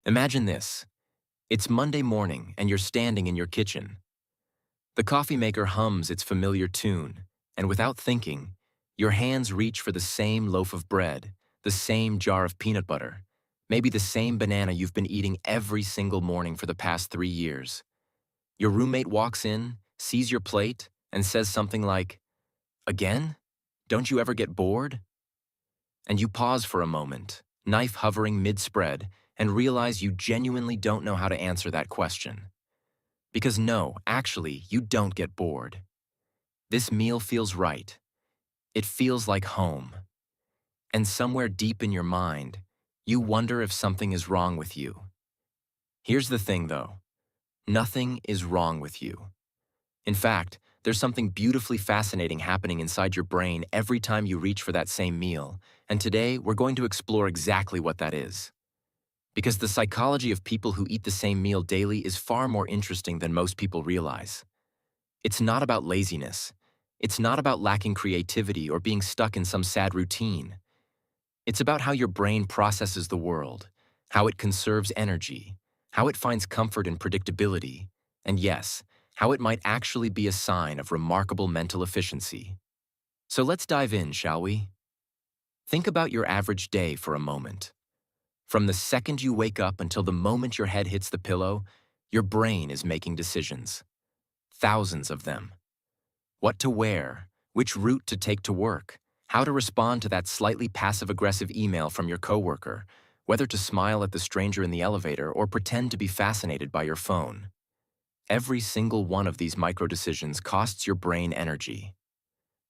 Imagine this. It's Monday morning and you're standing in your kitchen. The coffee maker hums its familiar tune, and without thinking, your hands reach for the same loaf of bread, the same jar of peanut butter, maybe the same banana you've been eating every single morning for the past 3 years. Your roommate walks in, sees your plate, and says something like, "Again? Don't you ever get bored?" And you pause for a moment, knife hovering mid-spread, and realize you genuinely don't know how to answer that question. Because no, actually, you don't get bored. This meal feels right. It feels like home. And somewhere deep in your mind, you wonder if something is wrong with you. Here's the thing, though. Nothing is wrong with you. In fact, there's something beautifully fascinating happening inside your brain every time you reach for that same meal, and today we're going to explore exactly what that is. Because the psychology of people who eat the same meal daily is far more interesting than most people realize. It's not about laziness. It's not about lacking creativity or being stuck in some sad routine. It's about how your brain processes the world, how it conserves energy, how it finds comfort in predictability, and yes, how it might actually be a sign of remarkable mental efficiency. So let's dive in, shall we? Think about your average day for a moment. From the second you wake up until the moment your head hits the pillow, your brain is making decisions. Thousands of them. What to wear, which route to take to work, how to respond to that slightly passive-aggressive email from your coworker, whether to smile at the stranger in the elevator or pretend to be fascinated by your phone. Every single one of these micro-decisions costs your brain energy.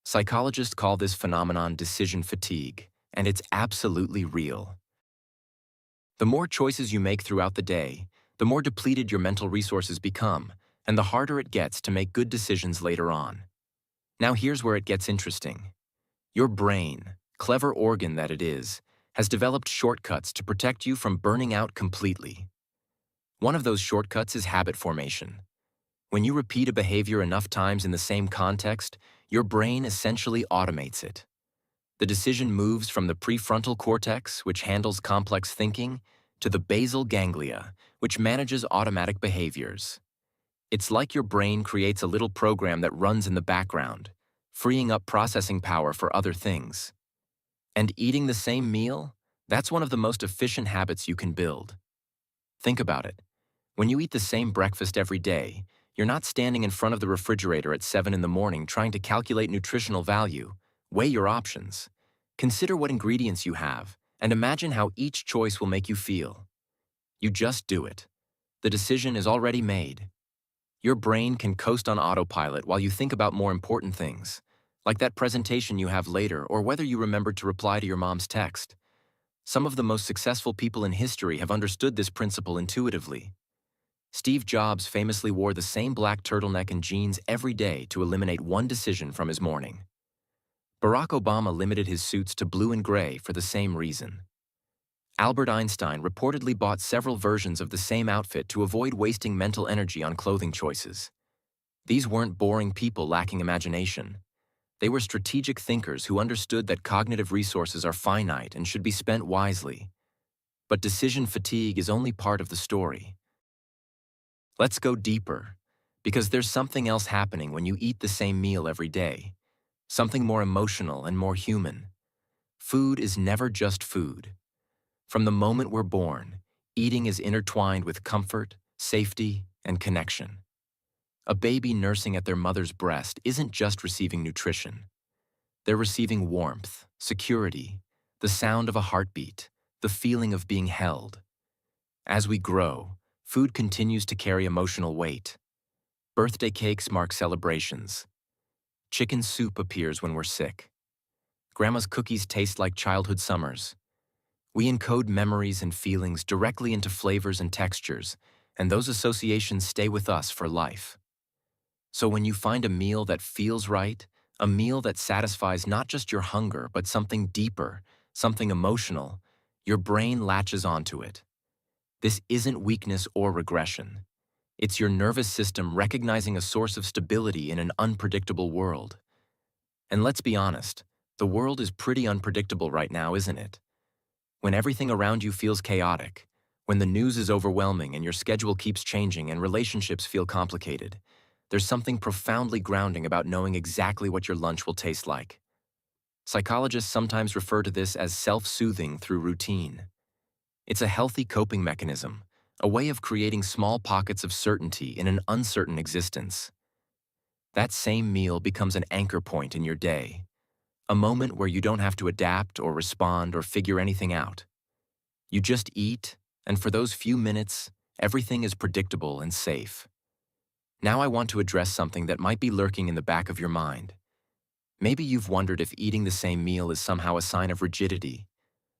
Psychologists call this phenomenon decision fatigue, and it's absolutely real. The more choices you make throughout the day, the more depleted your mental resources become, and the harder it gets to make good decisions later on. Now here's where it gets interesting. Your brain, clever organ that it is, has developed shortcuts to protect you from burning out completely. One of those shortcuts is habit formation. When you repeat a behavior enough times in the same context, your brain essentially automates it. The decision moves from the prefrontal cortex, which handles complex thinking, to the basal ganglia, which manages automatic behaviors. It's like your brain creates a little program that runs in the background, freeing up processing power for other things. And eating the same meal? That's one of the most efficient habits you can build. Think about it. When you eat the same breakfast every day, you're not standing in front of the refrigerator at 7 in the morning trying to calculate nutritional value. Weigh your options. Consider what ingredients you have, and imagine how each choice will make you feel. You just do it. The decision is already made. Your brain can coast on autopilot while you think about more important things, like that presentation you have later or whether you remembered to reply to your mom's text. Some of the most successful people in history have understood this principle intuitively. Steve Jobs famously wore the same black turtleneck and jeans every day to eliminate one decision from his morning. Barack Obama limited his suits to blue and gray for the same reason. Albert Einstein reportedly bought several versions of the same outfit to avoid wasting mental energy on clothing choices. These weren't boring people lacking imagination. They were strategic thinkers who understood that cognitive resources are finite and should be spent wisely. But decision fatigue is only part of the story. Let's go deeper, because there's something else happening when you eat the same meal every day. Something more emotional and more human. Food is never just food. From the moment we're born, eating is intertwined with comfort, safety, and connection. A baby nursing at their mother's breast isn't just receiving nutrition. They're receiving warmth, security, the sound of a heartbeat, the feeling of being held. As we grow, food continues to carry emotional weight. Birthday cakes mark celebrations. Chicken soup appears when we're sick. Grandma's cookies taste like childhood summers. We encode memories and feelings directly into flavors and textures, and those associations stay with us for life. So when you find a meal that feels right, a meal that satisfies not just your hunger but something deeper, something emotional, your brain latches onto it. This isn't weakness or regression. It's your nervous system recognizing a source of stability in an unpredictable world. And let's be honest, the world is pretty unpredictable right now, isn't it? When everything around you feels chaotic, When the news is overwhelming and your schedule keeps changing and relationships feel complicated, there's something profoundly grounding about knowing exactly what your lunch will taste like. Psychologists sometimes refer to this as self-soothing through routine. It's a healthy coping mechanism, a way of creating small pockets of certainty in an uncertain existence. That same meal becomes an anchor point in your day, a moment where you don't have to adapt or respond or figure anything out. You just eat, and for those few minutes, everything is predictable and safe. Now I want to address something that might be lurking in the back of your mind. Maybe you've wondered if eating the same meal is somehow a sign of rigidity,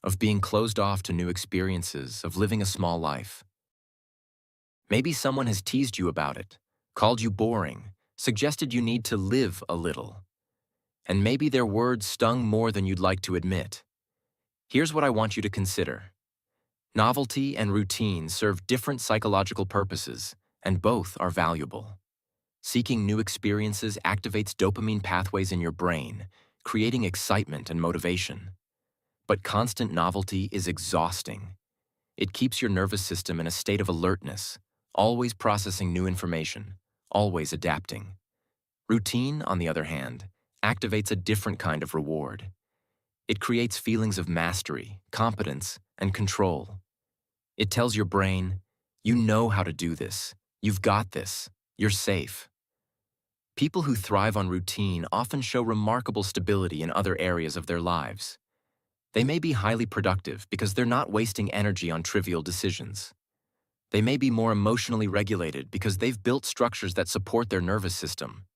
of being closed off to new experiences, of living a small life. Maybe someone has teased you about it, called you boring, suggested you need to live a little. And maybe their words stung more than you'd like to admit. Here's what I want you to consider. Novelty and routine serve different psychological purposes, and both are valuable. Seeking new experiences activates dopamine pathways in your brain, creating excitement and motivation. But constant novelty is exhausting. It keeps your nervous system in a state of alertness, always processing new information, always adapting. Routine, on the other hand, activates a different kind of reward. It creates feelings of mastery, competence, and control. It tells your brain, you know how to do this, you've got this, you're safe. People who thrive on routine often show remarkable stability in other areas of their lives. They may be highly productive because they're not wasting energy on trivial decisions. They may be more emotionally regulated because they've built structures that support their nervous system.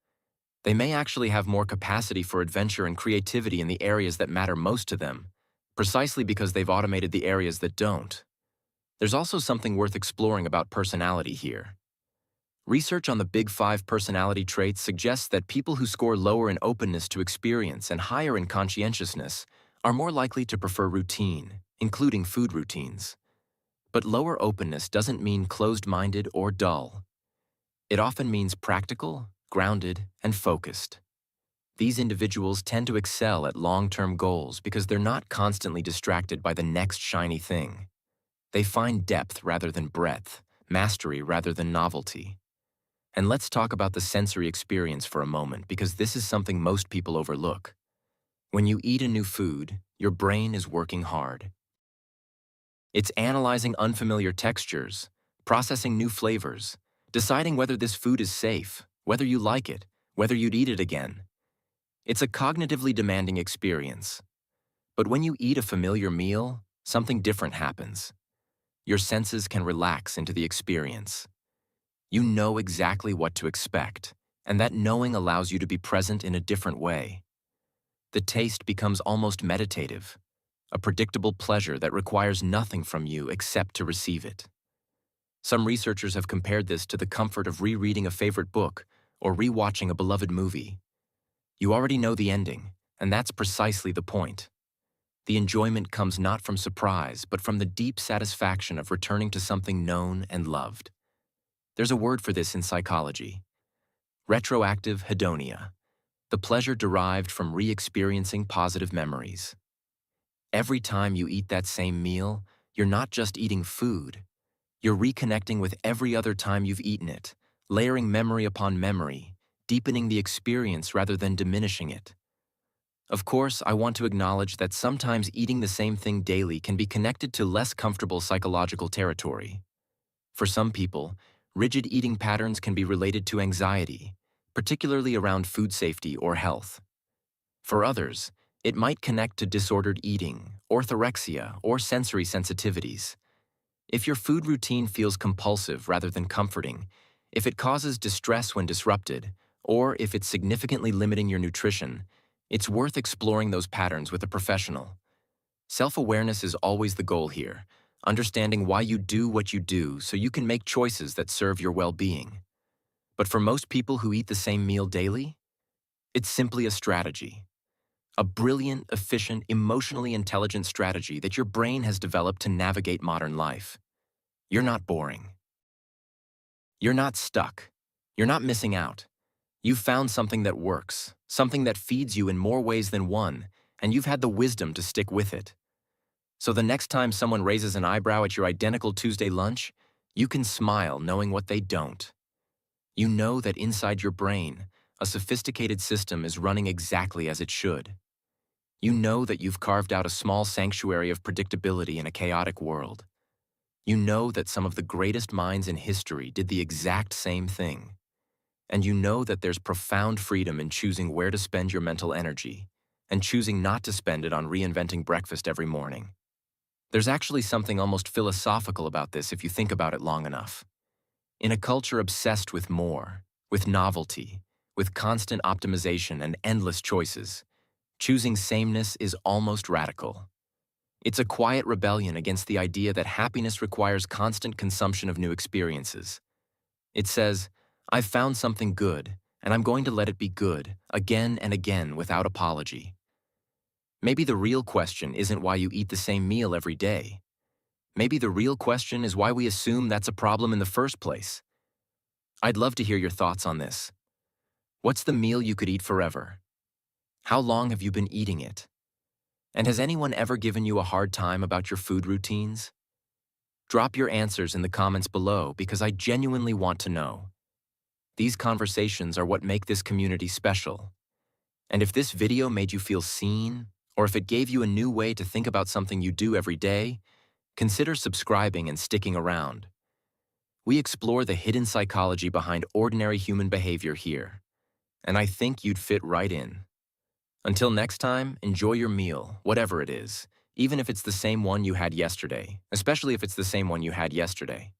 They may actually have more capacity for adventure and creativity in the areas that matter most to them, precisely because they've automated the areas that don't. There's also something worth exploring about personality here. Research on the Big Five personality traits suggests that people who score lower in openness to experience and higher in conscientiousness are more likely to prefer routine, including food routines. But lower openness doesn't mean closed-minded or dull. It often means practical, grounded, and focused. These individuals tend to excel at long-term goals because they're not constantly distracted by the next shiny thing. They find depth rather than breadth, mastery rather than novelty. And let's talk about the sensory experience for a moment, because this is something most people overlook. When you eat a new food, your brain is working hard. It's analyzing unfamiliar textures, processing new flavors, deciding whether this food is safe, whether you like it, whether you'd eat it again. It's a cognitively demanding experience. But when you eat a familiar meal, something different happens. Your senses can relax into the experience. You know exactly what to expect, and that knowing allows you to be present in a different way. The taste becomes almost meditative, a predictable pleasure that requires nothing from you except to receive it. Some researchers have compared this to the comfort of rereading a favorite book or rewatching a beloved movie. You already know the ending, and that's precisely the point. The enjoyment comes not from surprise, but from the deep satisfaction of returning to something known and loved. There's a word for this in psychology: retroactive hedonia, the pleasure derived from re-experiencing positive memories. Every time you eat that same meal, you're not just eating food. You're reconnecting with every other time you've eaten it, layering memory upon memory, deepening the experience rather than diminishing it. Of course, I want to acknowledge that sometimes eating the same thing daily can be connected to less comfortable psychological territory. For some people, rigid eating patterns can be related to anxiety, particularly around food safety or health. For others, it might connect to disordered eating, orthorexia, or sensory sensitivities. If your food routine feels compulsive rather than comforting, if it causes distress when disrupted, or if it's significantly limiting your nutrition, it's worth exploring those patterns with a professional. Self-awareness is always the goal here, understanding why you do what you do so you can make choices that serve your well-being. But for most people who eat the same meal daily, it's simply a strategy. A brilliant, efficient, emotionally intelligent strategy that your brain has developed to navigate modern life. You're not boring. You're not stuck. You're not missing out. You've found something that works, something that feeds you in more ways than one, and you've had the wisdom to stick with it. So the next time someone raises an eyebrow at your identical Tuesday lunch, you can smile knowing what they don't. You know that inside your brain, a sophisticated system is running exactly as it should. You know that you've carved out a small sanctuary of predictability in a chaotic world. You know that some of the greatest minds in history did the exact same thing. And you know that there's profound freedom in choosing where to spend your mental energy and choosing not to spend it on reinventing breakfast every morning. There's actually something almost philosophical about this if you think about it long enough. In a culture obsessed with more, with novelty, with constant optimization and endless choices, choosing sameness is almost radical. It's a quiet rebellion against the idea that happiness requires constant consumption of new experiences. It says, I've found something good, and I'm going to let it be good, again and again without apology. Maybe the real question isn't why you eat the same meal every day. Maybe the real question is why we assume that's a problem in the first place. I'd love to hear your thoughts on this. What's the meal you could eat forever? How long have you been eating it? And has anyone ever given you a hard time about your food routines? Drop your answers in the comments below because I genuinely want to know. These conversations are what make this community special. And if this video made you feel seen, or if it gave you a new way to think about something you do every day, consider subscribing and sticking around. We explore the hidden psychology behind ordinary human behavior here, and I think you'd fit right in. Until next time, enjoy your meal, whatever it is, even if it's the same one you had yesterday, especially if it's the same one you had yesterday.